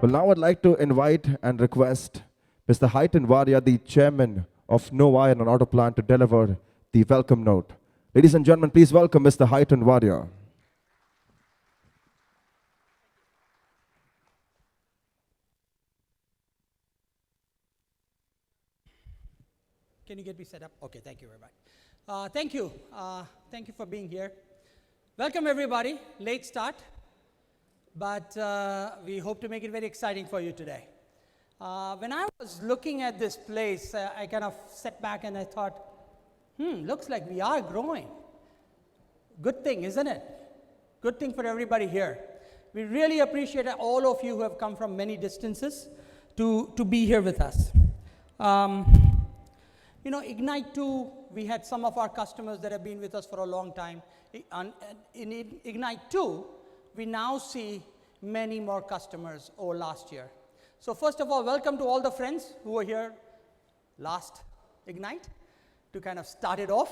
Well, now I'd like to invite and request Mr. Hiten D Varia, the chairman of NOVIRE and Auto Plant, to deliver the welcome note. Ladies and gentlemen, please welcome Mr. Hiten D Varia. Can you get me set up? Okay, thank you very much. Thank you. Thank you for being here. Welcome, everybody. Late start, but we hope to make it very exciting for you today. When I was looking at this place, I kind of sat back and I thought, looks like we are growing. Good thing, isn't it? Good thing for everybody here. We really appreciate all of you who have come from many distances to be here with us. You know, Ignite 2, we had some of our customers that have been with us for a long time. In Ignite 2, we now see many more customers over last year. So first of all, welcome to all the friends who were here last Ignite to kind of start it off.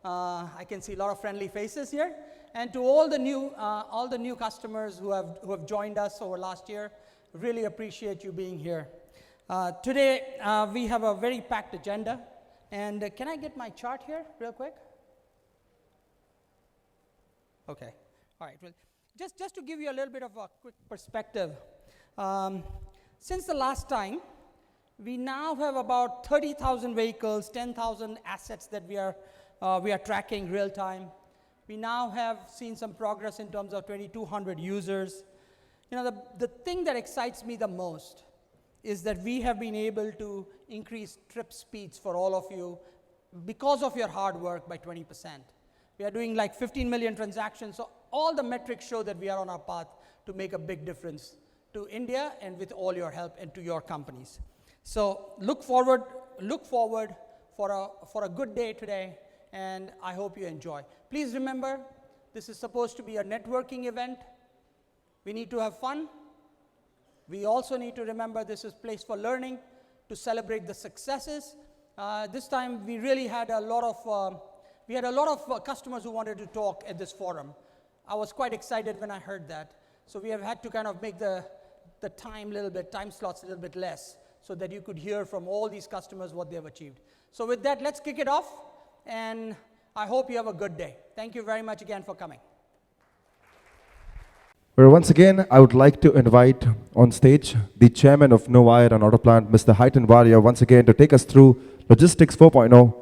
I can see a lot of friendly faces here. And to all the new customers who have joined us over last year, really appreciate you being here. Today, we have a very packed agenda. And can I get my chart here real quick? Okay. All right. Well, just to give you a little bit of a quick perspective, since the last time, we now have about 30,000 vehicles, 10,000 assets that we are tracking real time. We now have seen some progress in terms of 2,200 users. You know, the thing that excites me the most is that we have been able to increase trip speeds for all of you because of your hard work by 20%. We are doing like 15 million transactions, so all the metrics show that we are on our path to make a big difference to India and with all your help and to your companies. So look forward for a good day today, and I hope you enjoy. Please remember, this is supposed to be a networking event. We need to have fun. We also need to remember this is a place for learning, to celebrate the successes. This time we really had a lot of customers who wanted to talk at this forum. I was quite excited when I heard that. So we have had to kind of make the time slots a little bit less so that you could hear from all these customers what they have achieved. So with that, let's kick it off, and I hope you have a good day. Thank you very much again for coming. Well, once again, I would like to invite on stage the chairman of NOVIRE and Auto Plant, Mr. Hiten D Varia, once again to take us through Logistics 4.0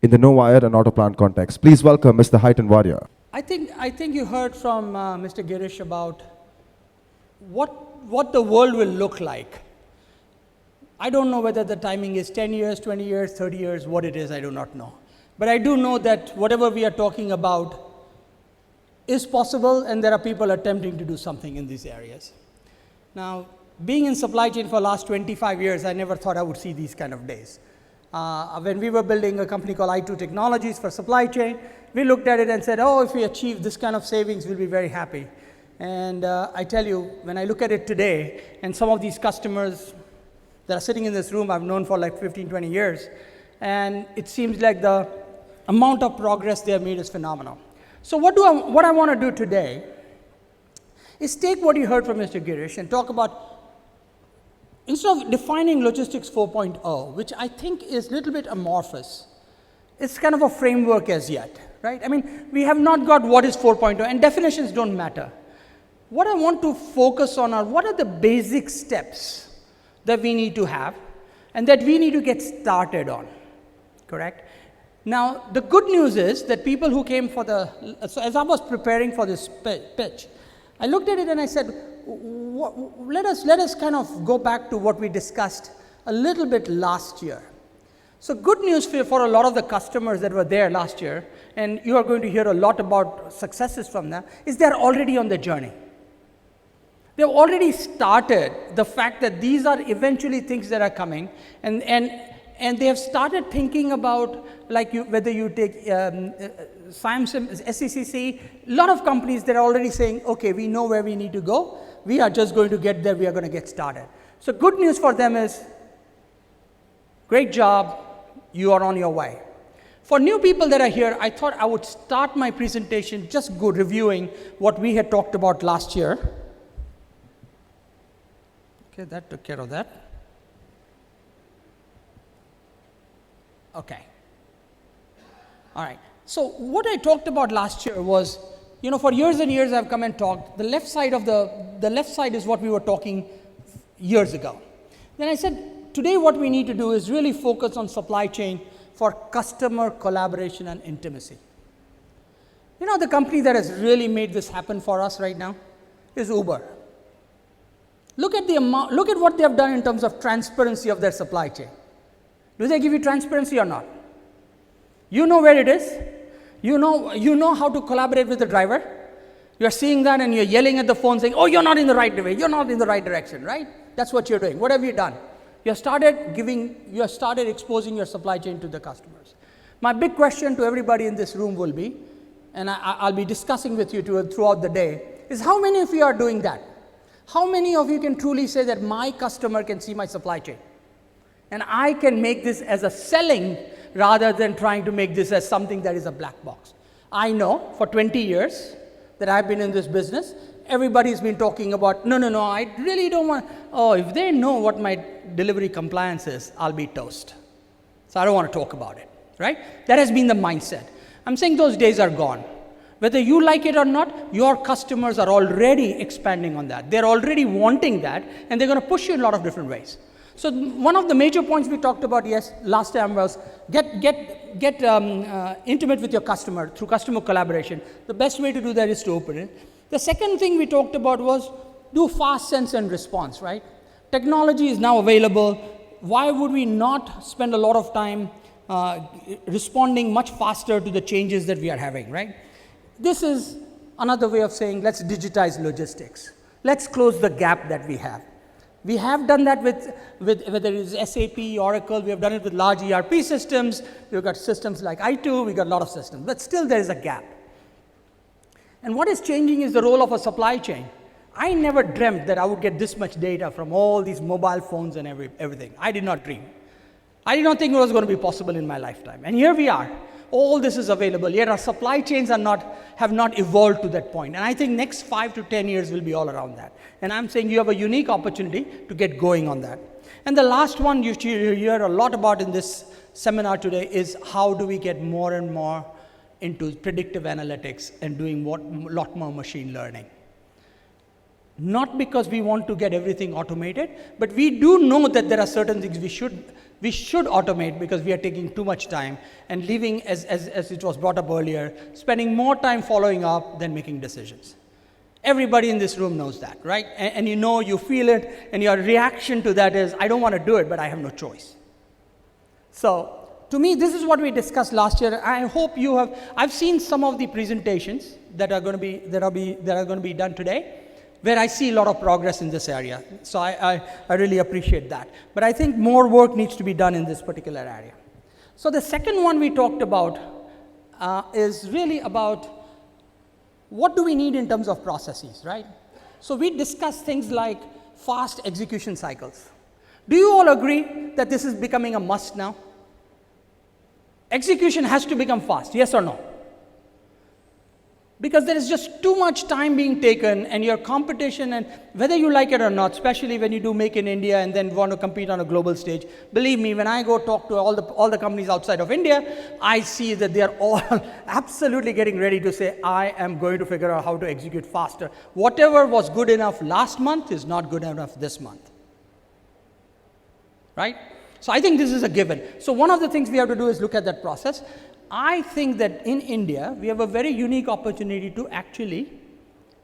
in the NOVIRE and Auto Plant context. Please welcome Mr. Hiten D Varia. I think you heard from Mr. Girish about what the world will look like. I don't know whether the timing is 10 years, 20 years, 30 years, what it is, I do not know. But I do know that whatever we are talking about is possible, and there are people attempting to do something in these areas. Now, being in supply chain for the last 25 years, I never thought I would see these kind of days. When we were building a company called i2 Technologies for supply chain, we looked at it and said, oh, if we achieve this kind of savings, we'll be very happy. And I tell you, when I look at it today, and some of these customers that are sitting in this room I've known for like 15, 20 years, and it seems like the amount of progress they have made is phenomenal. So what I want to do today is take what you heard from Mr. Girish and talk about, instead of defining Logistics 4.0, which I think is a little bit amorphous, it's kind of a framework as yet, right? I mean, we have not got what is 4.0, and definitions don't matter. What I want to focus on are what are the basic steps that we need to have and that we need to get started on, correct? Now, the good news is that people who came for so as I was preparing for this pitch, I looked at it and I said, let us kind of go back to what we discussed a little bit last year. So good news for a lot of the customers that were there last year, and you are going to hear a lot about successes from them, is they're already on the journey. They've already started the fact that these are eventually things that are coming, and they have started thinking about, like whether you take SIMSIM, SCCC, a lot of companies that are already saying, okay, we know where we need to go. We are just going to get there. We are going to get started. So good news for them is, great job. You are on your way. For new people that are here, I thought I would start my presentation just reviewing what we had talked about last year. Okay, that took care of that. Okay. All right. So what I talked about last year was, you know, for years and years I've come and talked. The left side is what we were talking years ago. Then I said, today what we need to do is really focus on supply chain for customer collaboration and intimacy. You know, the company that has really made this happen for us right now is Uber. Look at what they have done in terms of transparency of their supply chain. Do they give you transparency or not? You know where it is. You know how to collaborate with the driver. You're seeing that and you're yelling at the phone saying, oh, you're not in the right way. You're not in the right direction, right? That's what you're doing. What have you done? You have started exposing your supply chain to the customers. My big question to everybody in this room will be, and I'll be discussing with you throughout the day, is how many of you are doing that? How many of you can truly say that my customer can see my supply chain? And I can make this as a selling rather than trying to make this as something that is a black box. I know for 20 years that I've been in this business, everybody's been talking about, no, I really don't want, if they know what my delivery compliance is, I'll be toast. So I don't want to talk about it, right? That has been the mindset. I'm saying those days are gone. Whether you like it or not, your customers are already expanding on that. They're already wanting that, and they're going to push you in a lot of different ways. So one of the major points we talked about last time was get intimate with your customer through customer collaboration. The best way to do that is to open it. The second thing we talked about was do fast sense and response, right? Technology is now available. Why would we not spend a lot of time responding much faster to the changes that we are having, right? This is another way of saying, let's digitize logistics. Let's close the gap that we have. We have done that with whether it is SAP, Oracle, we have done it with large ERP systems, we've got systems like i2, we've got a lot of systems, but still there is a gap. And what is changing is the role of a supply chain. I never dreamt that I would get this much data from all these mobile phones and everything. I did not dream. I did not think it was going to be possible in my lifetime. And here we are. All this is available, yet our supply chains have not evolved to that point. And I think next 5 to 10 years will be all around that. And I'm saying you have a unique opportunity to get going on that. And the last one you hear a lot about in this seminar today is how do we get more and more into predictive analytics and doing a lot more machine learning. Not because we want to get everything automated, but we do know that there are certain things we should automate because we are taking too much time and leaving, as it was brought up earlier, spending more time following up than making decisions. Everybody in this room knows that, right? And you feel it, and your reaction to that is, I don't want to do it, but I have no choice. So, to me, this is what we discussed last year. I hope you have. I've seen some of the presentations that are going to be done today, where I see a lot of progress in this area. So I really appreciate that. But I think more work needs to be done in this particular area. So the second one we talked about is really about what do we need in terms of processes, right? So we discussed things like fast execution cycles. Do you all agree that this is becoming a must now? Execution has to become fast, yes or no? Because there is just too much time being taken, and your competition, and whether you like it or not, especially when you do make in India and then want to compete on a global stage, believe me, when I go talk to all the companies outside of India, I see that they are all absolutely getting ready to say, I am going to figure out how to execute faster. Whatever was good enough last month is not good enough this month. Right? So I think this is a given. So one of the things we have to do is look at that process. I think that in India, we have a very unique opportunity to actually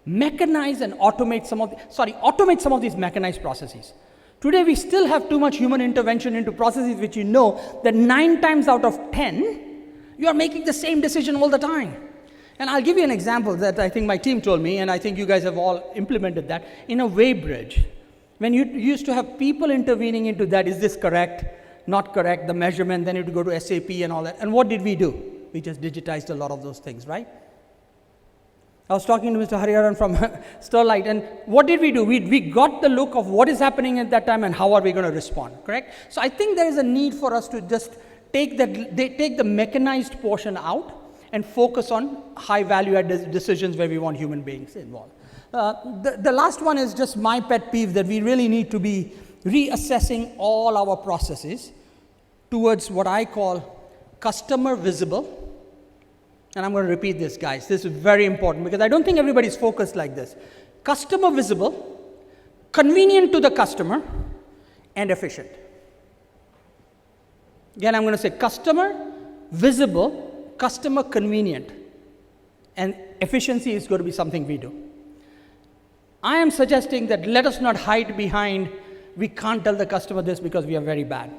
mechanize and automate some of these mechanized processes. Today, we still have too much human intervention into processes which you know that 9 times out of 10, you are making the same decision all the time. And I'll give you an example that I think my team told me, and I think you guys have all implemented that, in a weighbridge. When you used to have people intervening into that, is this correct? Not correct, the measurement, then you have to go to SAP and all that. And what did we do? We just digitized a lot of those things, right? I was talking to Mr. Hariharan from Sterlite, and what did we do? We got the look of what is happening at that time and how are we going to respond, correct? So I think there is a need for us to just take the mechanized portion out and focus on high value add decisions where we want human beings involved. The last one is just my pet peeve, that we really need to be reassessing all our processes towards what I call customer visible. And I'm going to repeat this, guys. This is very important because I don't think everybody's focused like this. Customer visible, convenient to the customer, and efficient. Again, I'm going to say customer visible, customer convenient, and efficiency is going to be something we do. I am suggesting that let us not hide behind, we can't tell the customer this because we are very bad.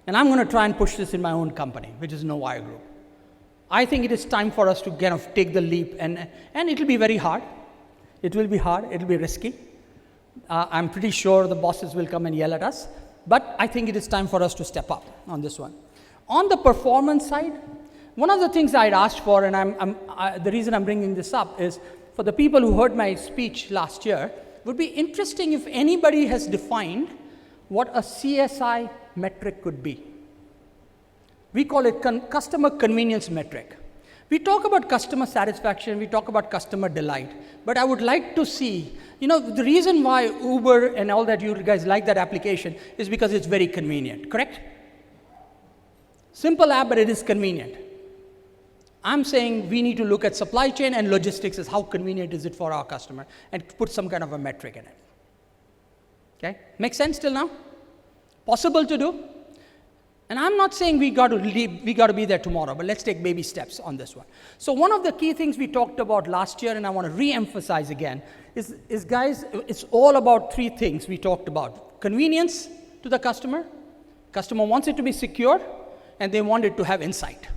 And I'm going to try and push this in my own company, which is NOVIRE Group. I think it is time for us to kind of take the leap, and it will be very hard. It will be hard, it will be risky. I'm pretty sure the bosses will come and yell at us, but I think it is time for us to step up on this one. On the performance side, one of the things I'd asked for, and the reason I'm bringing this up is for the people who heard my speech last year, would be interesting if anybody has defined what a CSI metric could be. We call it customer convenience metric. We talk about customer satisfaction, we talk about customer delight, but I would like to see, the reason why Uber and all that you guys like that application is because it's very convenient, correct? Simple app, but it is convenient. I'm saying we need to look at supply chain and logistics as how convenient is it for our customer and put some kind of a metric in it. Okay, make sense till now? Possible to do? And I'm not saying we got to be there tomorrow, but let's take baby steps on this one. So one of the key things we talked about last year, and I want to re-emphasize again, is guys, it's all about three things we talked about. Convenience to the customer. Customer wants it to be secure, and they want it to have insight.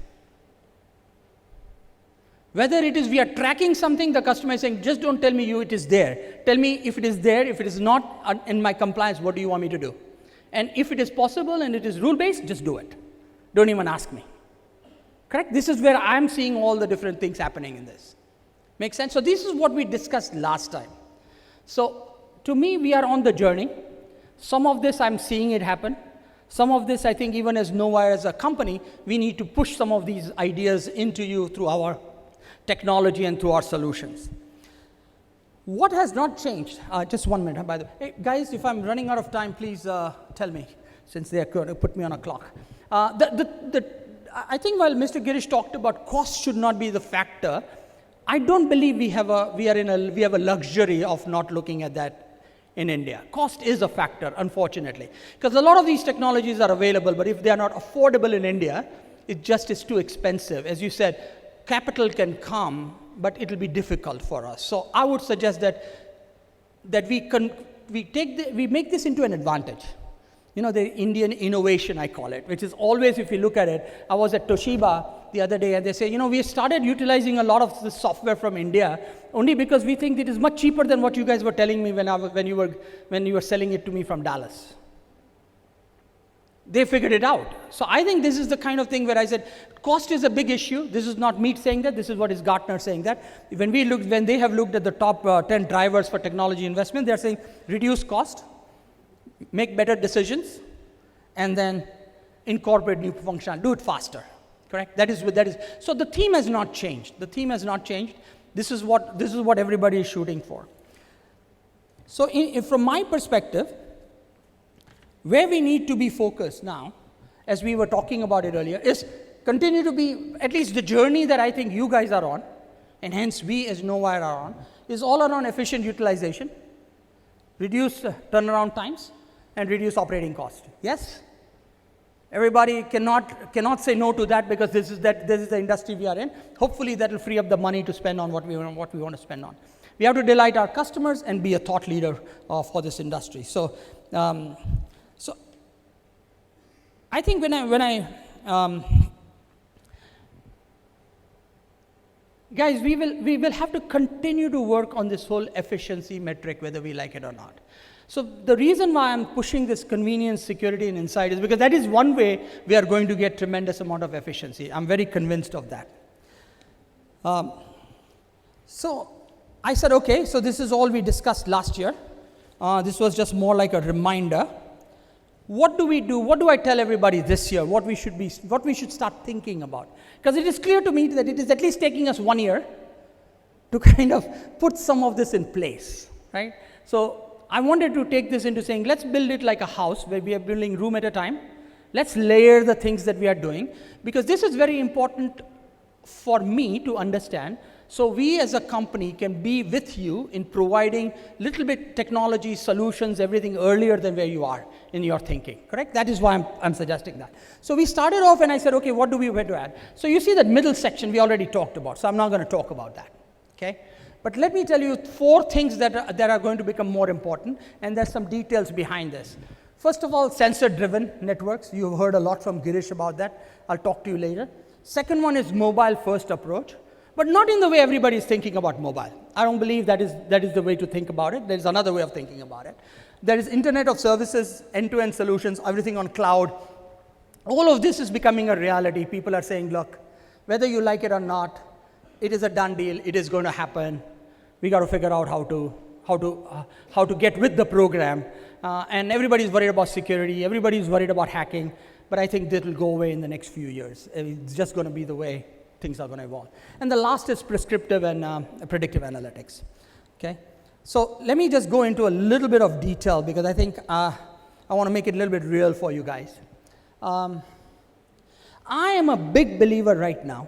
Whether it is we are tracking something, the customer is saying, just don't tell me it is there. Tell me if it is there, if it is not in my compliance, what do you want me to do? And if it is possible and it is rule-based, just do it. Don't even ask me. Correct? This is where I'm seeing all the different things happening in this. Make sense? So this is what we discussed last time. So to me, we are on the journey. Some of this I'm seeing it happen. Some of this I think even as NOVIRE as a company, we need to push some of these ideas into you through our technology and through our solutions. What has not changed? Just 1 minute, by the way. Hey, guys, if I'm running out of time, please tell me, since they are going to put me on a clock. I think while Mr. Girish talked about cost should not be the factor, I don't believe we have a luxury of not looking at that in India. Cost is a factor, unfortunately, because a lot of these technologies are available, but if they are not affordable in India, it just is too expensive. As you said, capital can come, but it will be difficult for us. So I would suggest that we make this into an advantage. The Indian innovation, I call it, which is always, if you look at it, I was at Toshiba the other day and they say, we started utilizing a lot of the software from India only because we think it is much cheaper than what you guys were telling me when you were selling it to me from Dallas. They figured it out. So I think this is the kind of thing where I said, cost is a big issue. This is not me saying that. This is what is Gartner saying that. When they have looked at the top 10 drivers for technology investment, they're saying reduce cost, make better decisions, and then incorporate new functionality. Do it faster. Correct? That is. So the theme has not changed. The theme has not changed. This is what everybody is shooting for. So from my perspective, where we need to be focused now, as we were talking about it earlier, is continue to be, at least the journey that I think you guys are on, and hence we as NOVIRE are on, is all around efficient utilization, reduce turnaround times, and reduce operating cost. Yes? Everybody cannot say no to that because this is the industry we are in. Hopefully that will free up the money to spend on what we want to spend on. We have to delight our customers and be a thought leader for this industry. So I think guys, we will have to continue to work on this whole efficiency metric, whether we like it or not. So the reason why I'm pushing this convenience, security, and insight is because that is one way we are going to get tremendous amount of efficiency. I'm very convinced of that. So I said, okay, so this is all we discussed last year. This was just more like a reminder. What do we do? What do I tell everybody this year? What we should start thinking about? Because it is clear to me that it is at least taking us 1 year to kind of put some of this in place, right? So I wanted to take this into saying, let's build it like a house where we are building room at a time. Let's layer the things that we are doing, because this is very important for me to understand. So we as a company can be with you in providing little bit technology solutions, everything earlier than where you are in your thinking, correct? That is why I'm suggesting that. So we started off and I said, okay, what do we want to add? So you see that middle section we already talked about, so I'm not going to talk about that, okay? But let me tell you 4 things that are going to become more important, and there's some details behind this. First of all, sensor-driven networks. You've heard a lot from Girish about that. I'll talk to you later. Second one is mobile-first approach, but not in the way everybody is thinking about mobile. I don't believe that is the way to think about it. There is another way of thinking about it. There is Internet of Services, end-to-end solutions, everything on cloud. All of this is becoming a reality. People are saying, look, whether you like it or not, it is a done deal. It is going to happen. We got to figure out how to get with the program. And everybody's worried about security. Everybody's worried about hacking. But I think that will go away in the next few years. It's just going to be the way things are going to evolve. And the last is prescriptive and predictive analytics. Okay. So let me just go into a little bit of detail, because I think I want to make it a little bit real for you guys. I am a big believer right now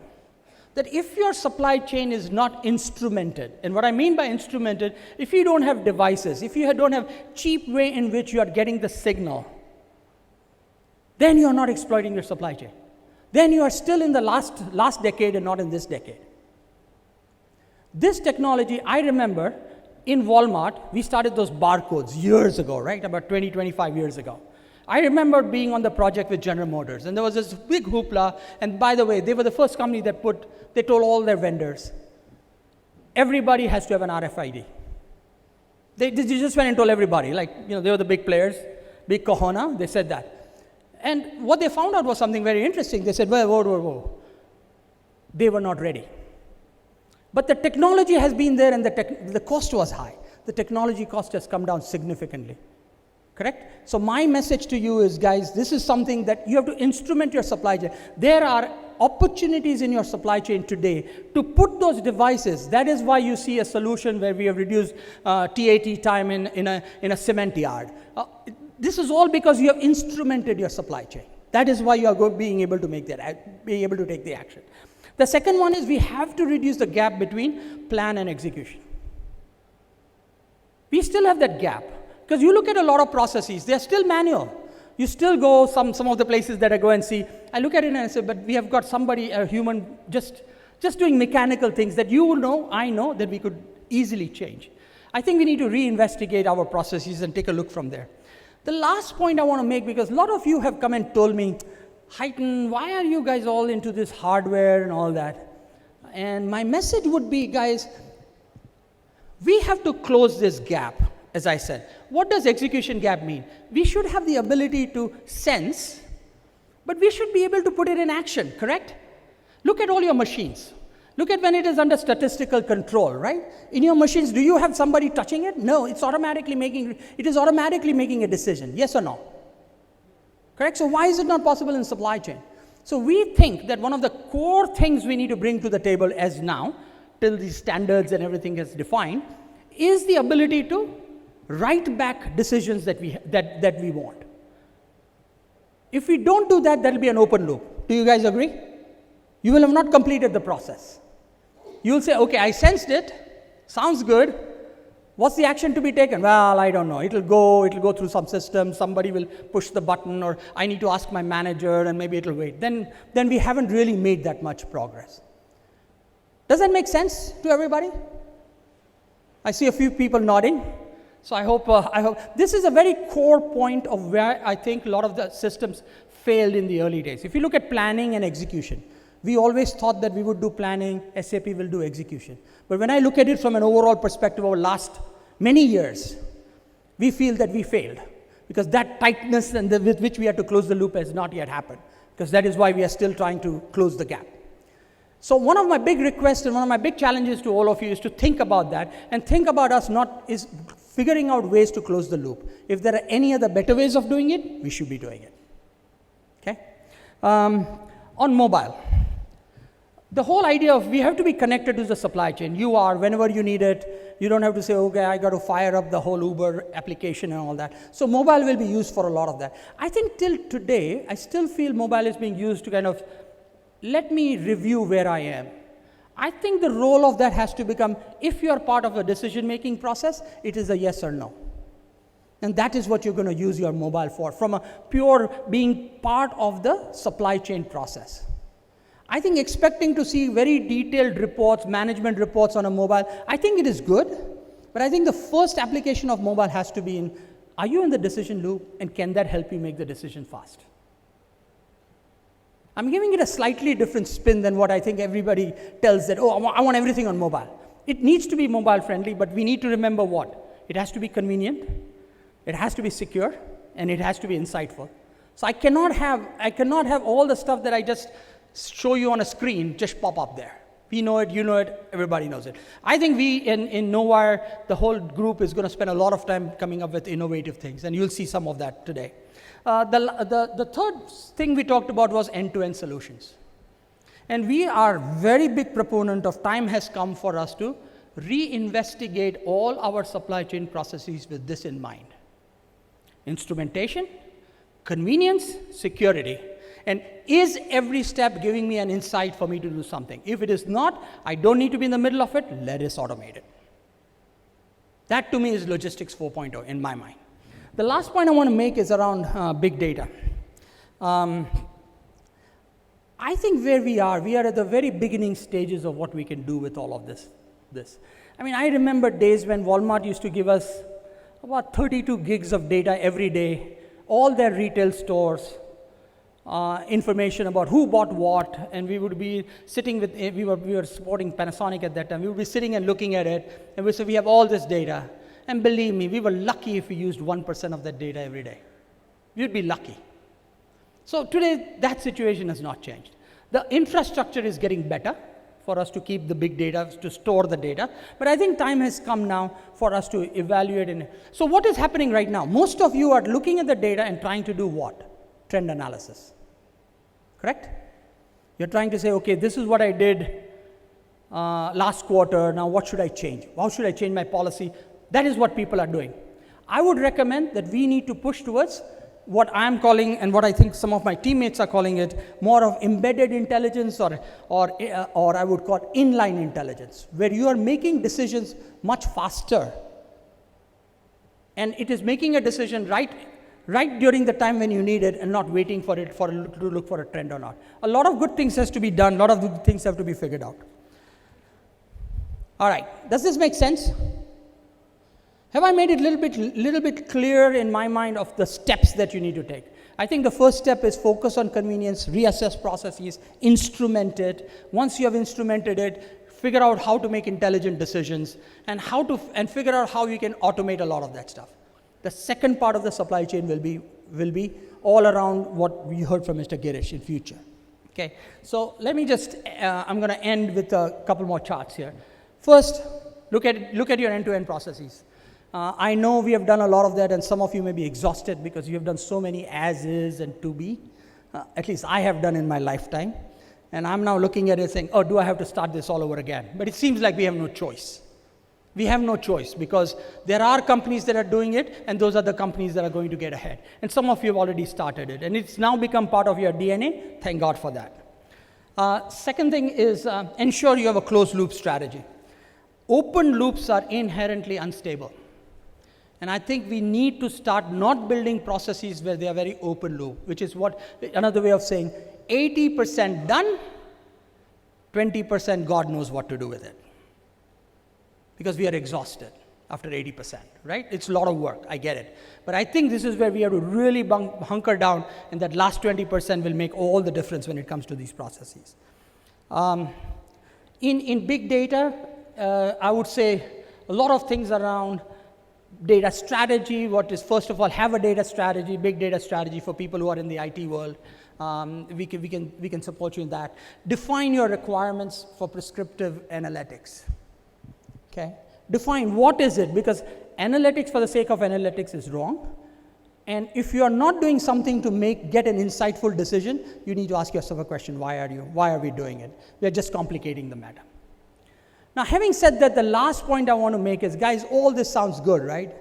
that if your supply chain is not instrumented, and what I mean by instrumented, if you don't have devices, if you don't have cheap way in which you are getting the signal, then you are not exploiting your supply chain. Then you are still in the last decade and not in this decade. This technology, I remember in Walmart, we started those barcodes years ago, right? About 20, 25 years ago. I remember being on the project with General Motors, and there was this big hoopla, and by the way, they were the first company that they told all their vendors, everybody has to have an RFID. They just went and told everybody, like, you know, they were the big players, big Kahona, they said that. And what they found out was something very interesting. They said, whoa. They were not ready. But the technology has been there, and the cost was high. The technology cost has come down significantly. Correct? So my message to you is, guys, this is something that you have to instrument your supply chain. There are opportunities in your supply chain today to put those devices. That is why you see a solution where we have reduced TAT time in a cement yard. This is all because you have instrumented your supply chain. That is why you are being able to take the action. The second one is we have to reduce the gap between plan and execution. We still have that gap. Because you look at a lot of processes, they're still manual. You still go some of the places that I go and see. I look at it and I say, but we have got somebody, a human, just doing mechanical things that you know, I know, that we could easily change. I think we need to reinvestigate our processes and take a look from there. The last point I want to make, because a lot of you have come and told me, Hiten, why are you guys all into this hardware and all that? And my message would be, guys, we have to close this gap. As I said, what does execution gap mean? We should have the ability to sense, but we should be able to put it in action, correct? Look at all your machines. Look at when it is under statistical control, right? In your machines, do you have somebody touching it? No, it is automatically making a decision, yes or no? Correct? So why is it not possible in supply chain? So we think that one of the core things we need to bring to the table as now, till these standards and everything is defined, is the ability to write back decisions that we want. If we don't do that, that will be an open loop. Do you guys agree? You will have not completed the process. You will say, okay, I sensed it, sounds good. What's the action to be taken? Well, I don't know. It'll go through some system, somebody will push the button, or I need to ask my manager, and maybe it'll wait. Then we haven't really made that much progress. Does that make sense to everybody? I see a few people nodding. So I hope this is a very core point of where I think a lot of the systems failed in the early days. If you look at planning and execution, we always thought that we would do planning, SAP will do execution. But when I look at it from an overall perspective over last many years, we feel that we failed, because that tightness and with which we had to close the loop has not yet happened, because that is why we are still trying to close the gap. So one of my big requests and one of my big challenges to all of you is to think about that, and think about us is figuring out ways to close the loop. If there are any other better ways of doing it, we should be doing it. Okay? On mobile. The whole idea of we have to be connected to the supply chain. You are, whenever you need it. You don't have to say, okay, I got to fire up the whole Uber application and all that. So mobile will be used for a lot of that. I think till today, I still feel mobile is being used to kind of, let me review where I am. I think the role of that has to become, if you are part of a decision-making process, it is a yes or no. And that is what you're going to use your mobile for, from a pure being part of the supply chain process. I think expecting to see very detailed reports, management reports on a mobile, I think it is good, but I think the first application of mobile has to be in, are you in the decision loop, and can that help you make the decision fast? I'm giving it a slightly different spin than what I think everybody tells that, oh, I want everything on mobile. It needs to be mobile friendly, but we need to remember what? It has to be convenient, it has to be secure, and it has to be insightful. So I cannot have all the stuff that I just show you on a screen just pop up there. We know it, you know it, everybody knows it. I think we in NOVIRE, the whole group is going to spend a lot of time coming up with innovative things, and you'll see some of that today. The third thing we talked about was end-to-end solutions. And we are very big proponent of time has come for us to reinvestigate all our supply chain processes with this in mind. Instrumentation, convenience, security. And is every step giving me an insight for me to do something? If it is not, I don't need to be in the middle of it, let us automate it. That to me is logistics 4.0 in my mind. The last point I want to make is around big data. I think where we are at the very beginning stages of what we can do with all of this. I mean, I remember days when Walmart used to give us about 32 gigs of data every day, all their retail stores, information about who bought what, and we would be sitting with, we were supporting Panasonic at that time, we would be sitting and looking at it, and we said, we have all this data. And believe me, we were lucky if we used 1% of that data every day. We'd be lucky. So today, that situation has not changed. The infrastructure is getting better for us to keep the big data, to store the data. But I think time has come now for us to evaluate. So what is happening right now? Most of you are looking at the data and trying to do what? Trend analysis. Correct? You're trying to say, okay, this is what I did last quarter. Now what should I change? How should I change my policy? That is what people are doing. I would recommend that we need to push towards what I'm calling, and what I think some of my teammates are calling it, more of embedded intelligence, or I would call inline intelligence, where you are making decisions much faster. And it is making a decision right during the time when you need it, and not waiting for it to look for a trend or not. A lot of good things has to be done, a lot of good things have to be figured out. All right, does this make sense? Have I made it a little bit clear in my mind of the steps that you need to take? I think the first step is focus on convenience, reassess processes, instrument it. Once you have instrumented it, figure out how to make intelligent decisions, and figure out how you can automate a lot of that stuff. The second part of the supply chain will be all around what we heard from Mr. Girish in future. Okay, so let me just, I'm going to end with a couple more charts here. First, look at your end-to-end processes. I know we have done a lot of that, and some of you may be exhausted because you have done so many as is and to be. At least I have done in my lifetime. And I'm now looking at it saying, oh, do I have to start this all over again? But it seems like we have no choice. We have no choice, because there are companies that are doing it, and those are the companies that are going to get ahead. And some of you have already started it, and it's now become part of your DNA. Thank God for that. Second thing is ensure you have a closed loop strategy. Open loops are inherently unstable. And I think we need to start not building processes where they are very open loop, which is what another way of saying 80% done, 20% God knows what to do with it. Because we are exhausted after 80%, right? It's a lot of work, I get it. But I think this is where we have to really hunker down, and that last 20% will make all the difference when it comes to these processes. In big data, I would say a lot of things around data strategy. What is, first of all, have a data strategy, big data strategy for people who are in the IT world. We can support you in that. Define your requirements for prescriptive analytics. Okay? Define what is it, because analytics for the sake of analytics is wrong. And if you are not doing something to get an insightful decision, you need to ask yourself a question: why are we doing it? We are just complicating the matter. Now, having said that, the last point I want to make is, guys, all this sounds good, right?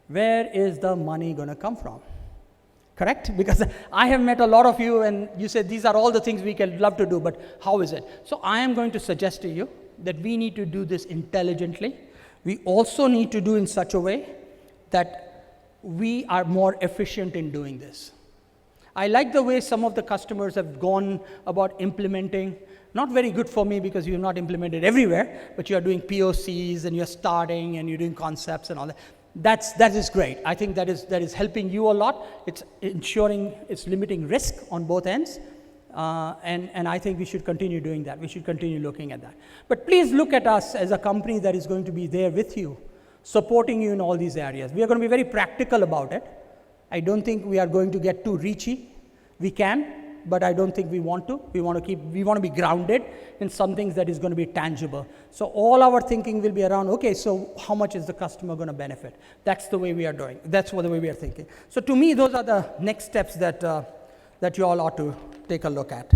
Where is the money going to come from? Correct? Because I have met a lot of you and you said these are all the things we can love to do, but how is it? So I am going to suggest to you that we need to do this intelligently. We also need to do in such a way that we are more efficient in doing this. I like the way some of the customers have gone about implementing. Not very good for me because you have not implemented everywhere, but you are doing POCs and you're starting and you're doing concepts and all that. That is great. I think that is helping you a lot. It's ensuring it's limiting risk on both ends. And I think we should continue doing that. We should continue looking at that. But please look at us as a company that is going to be there with you, supporting you in all these areas. We are going to be very practical about it. I don't think we are going to get too reachy. We can, but I don't think we want to. We want to be grounded in some things that is going to be tangible. So all our thinking will be around, okay, so how much is the customer going to benefit? That's the way we are doing. That's the way we are thinking. So to me, those are the next steps that you all ought to take a look at.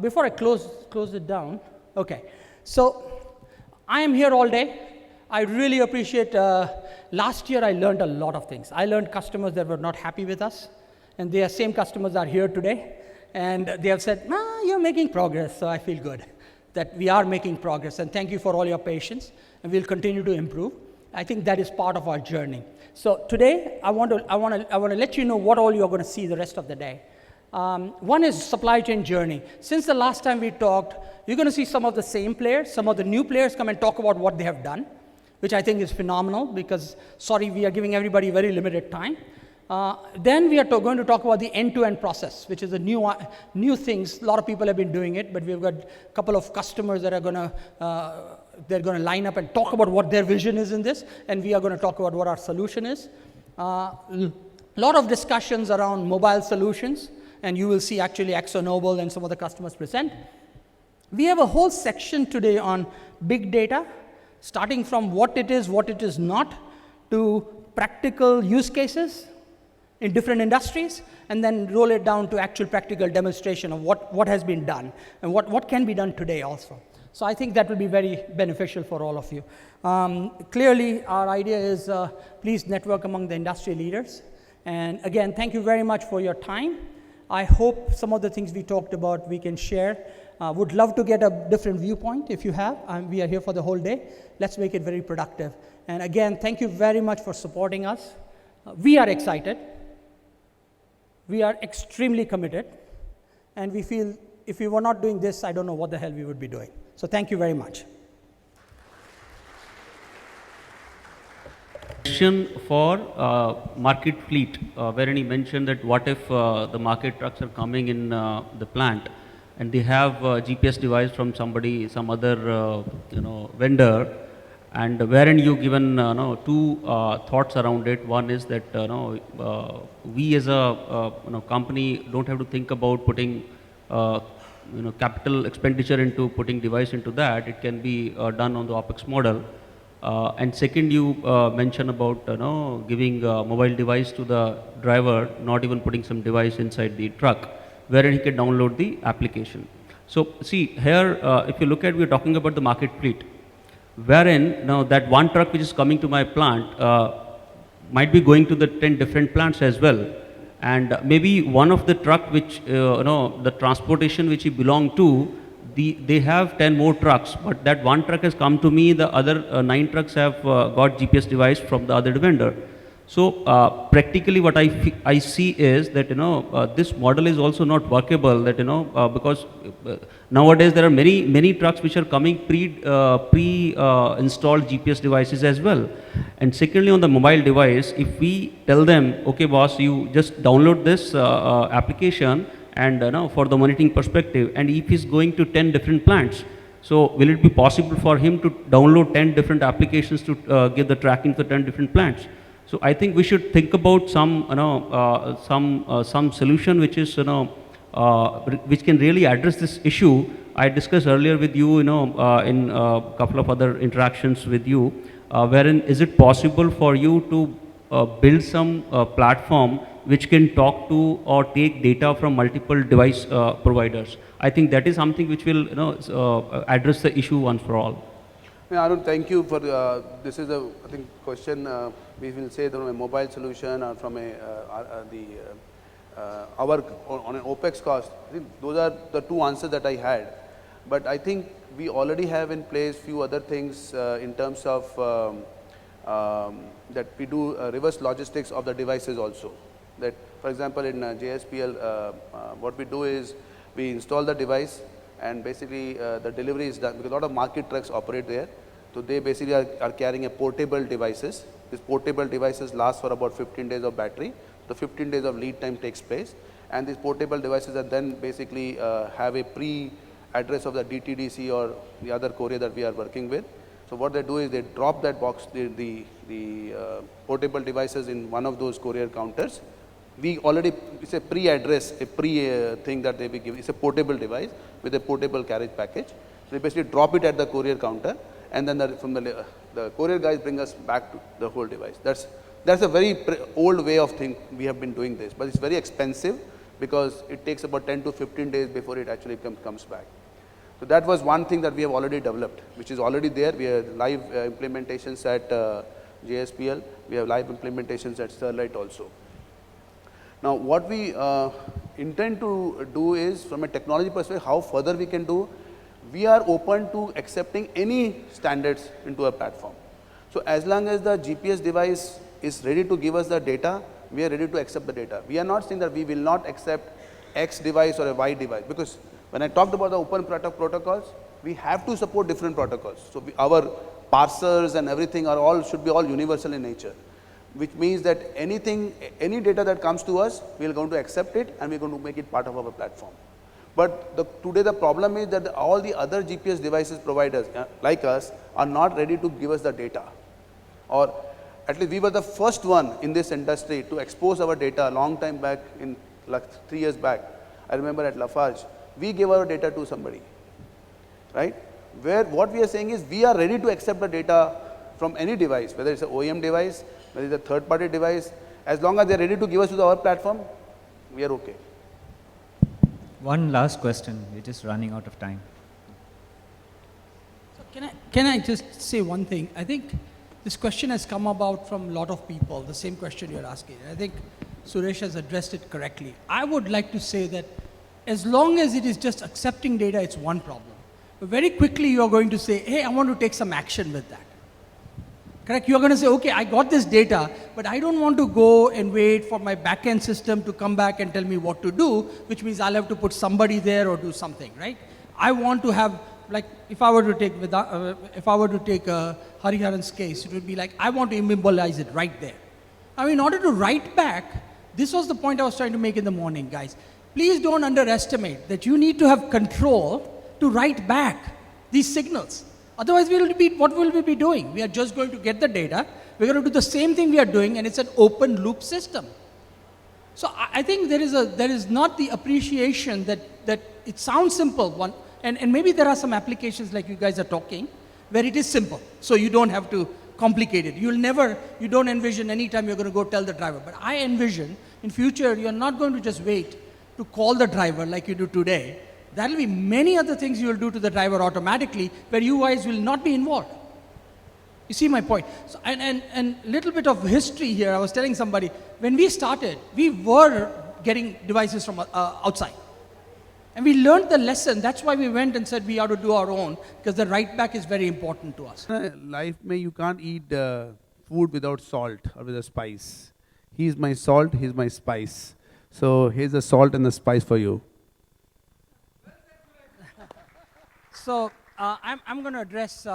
Before I close it down, okay. So I am here all day. I really appreciate, last year I learned a lot of things. I learned customers that were not happy with us, and their same customers are here today, and they have said, you're making progress, so I feel good that we are making progress, and thank you for all your patience, and we'll continue to improve. I think that is part of our journey. So today, I want to let you know what all you're going to see the rest of the day. One is supply chain journey. Since the last time we talked, you're going to see some of the same players, some of the new players come and talk about what they have done, which I think is phenomenal because, sorry, we are giving everybody very limited time. Then we are going to talk about the end-to-end process, which is a new things. A lot of people have been doing it, but we've got a couple of customers that are going to line up and talk about what their vision is in this, and we are going to talk about what our solution is. A lot of discussions around mobile solutions, and you will see actually ExxonMobil and some of the customers present. We have a whole section today on big data, starting from what it is not, to practical use cases in different industries, and then roll it down to actual practical demonstration of what has been done and what can be done today also. So I think that will be very beneficial for all of you. Clearly, our idea is please network among the industry leaders. And again, thank you very much for your time. I hope some of the things we talked about we can share. Would love to get a different viewpoint if you have. We are here for the whole day. Let's make it very productive. And again, thank you very much for supporting us. We are excited. We are extremely committed. And we feel if we were not doing this, I don't know what the hell we would be doing. So thank you very much. Question for market fleet, wherein he mentioned that what if the market trucks are coming in the plant and they have a GPS device from somebody, some other vendor, and wherein you given two thoughts around it. One is that we as a company don't have to think about putting capital expenditure into putting device into that. It can be done on the OpEx model. And second, you mentioned about giving a mobile device to the driver, not even putting some device inside the truck, wherein he can download the application. So see here, if you look at, we're talking about the market fleet, wherein now that one truck which is coming to my plant might be going to the 10 different plants as well. And maybe one of the truck which, the transportation which he belong to, they have 10 more trucks, but that one truck has come to me, the other 9 trucks have got GPS device from the other vendor. So practically what I see is that this model is also not workable, that because nowadays there are many trucks which are coming pre-installed GPS devices as well. And secondly, on the mobile device, if we tell them, okay boss, you just download this application and for the monitoring perspective, and if he's going to 10 different plants, so will it be possible for him to download 10 different applications to give the tracking for 10 different plants? So I think we should think about some solution which is which can really address this issue. I discussed earlier with you, in a couple of other interactions with you, wherein is it possible for you to build some platform which can talk to or take data from multiple device providers. I think that is something which will address the issue once for all. Yeah, Arun, thank you for this is a I think question we will say from a mobile solution or from a our on an OPEX cost. I think those are the two answers that I had, but I think we already have in place few other things in terms of that we do reverse logistics of the devices also. That for example in JSPL what we do is we install the device and basically the delivery is done because a lot of market trucks operate there. So they basically are carrying a portable devices. These portable devices last for about 15 days of battery. The 15 days of lead time takes place, and these portable devices are then basically have a pre-address of the DTDC or the other courier that we are working with. So what they do is they drop that box, the portable devices in one of those courier counters. We already, it's a pre-address, a pre-thing that they will give. It's a portable device with a portable carriage package. So they basically drop it at the courier counter, and then from the courier guys bring us back to the whole device. That's a very old way of thing. We have been doing this, but it's very expensive because it takes about 10 to 15 days before it actually comes back. So that was one thing that we have already developed, which is already there. We have live implementations at JSPL. We have live implementations at Sterlite also. Now, what we intend to do is, from a technology perspective, how further we can do. We are open to accepting any standards into a platform. So as long as the GPS device is ready to give us the data, we are ready to accept the data. We are not saying that we will not accept X device or a Y device, because when I talked about the open protocols, we have to support different protocols. So our parsers and everything should be all universal in nature, which means that any data that comes to us, we are going to accept it and we are going to make it part of our platform. But today the problem is that all the other GPS devices providers like us are not ready to give us the data. Or at least we were the first one in this industry to expose our data a long time back, in like 3 years back. I remember at Lafarge, we gave our data to somebody, right? Where what we are saying is we are ready to accept the data from any device, whether it's an OEM device, whether it's a third-party device, as long as they're ready to give us to our platform, we are okay. One last question, we're just running out of time. So can I just say one thing? I think this question has come about from a lot of people, the same question you're asking. I think Suresh has addressed it correctly. I would like to say that as long as it is just accepting data, it's one problem. But very quickly you are going to say, hey, I want to take some action with that. Correct? You're going to say, okay, I got this data, but I don't want to go and wait for my back-end system to come back and tell me what to do, which means I'll have to put somebody there or do something, right? I want to have, like, if I were to take Hariharan's case, it would be like, I want to immobilize it right there. Now, in order to write back, this was the point I was trying to make in the morning, guys. Please don't underestimate that you need to have control to write back these signals. Otherwise, what will we be doing? We are just going to get the data. We're going to do the same thing we are doing, and it's an open loop system. So I think there is not the appreciation that it sounds simple, and maybe there are some applications like you guys are talking, where it is simple. So you don't have to complicate it. You don't envision any time you're going to go tell the driver. But I envision in future, you're not going to just wait to call the driver like you do today. There will be many other things you will do to the driver automatically where you guys will not be involved. You see my point? So, and little bit of history here, I was telling somebody, when we started, we were getting devices from outside. And we learned the lesson. That's why we went and said we ought to do our own, because the write back is very important to us. Life mein you can't eat food without salt or with a spice. He's my salt, he's my spice. So here's the salt and the spice for you. So I'm going to address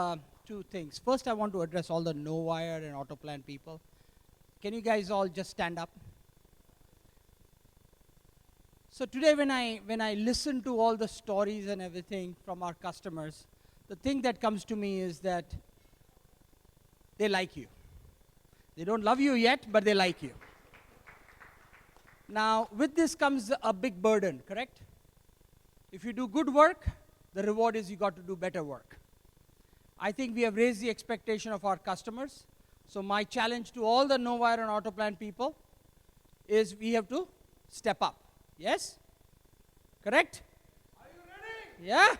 two things. First, I want to address all the NOVIRE and Autoplan people. Can you guys all just stand up? So today when I listen to all the stories and everything from our customers, the thing that comes to me is that they like you. They don't love you yet, but they like you. Now, with this comes a big burden, correct? If you do good work, the reward is you got to do better work. I think we have raised the expectation of our customers. So my challenge to all the NOVIRE and Autoplan people is we have to step up. Yes? Correct? Are you ready? Yeah?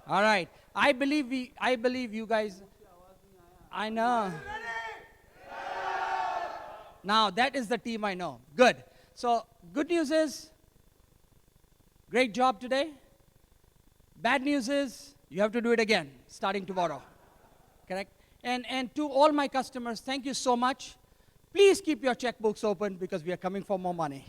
All right. I believe you guys. I know. Now that is the team I know. Good. So good news is, great job today. Bad news is, you have to do it again, starting tomorrow. Correct? And to all my customers, thank you so much. Please keep your checkbooks open because we are coming for more money.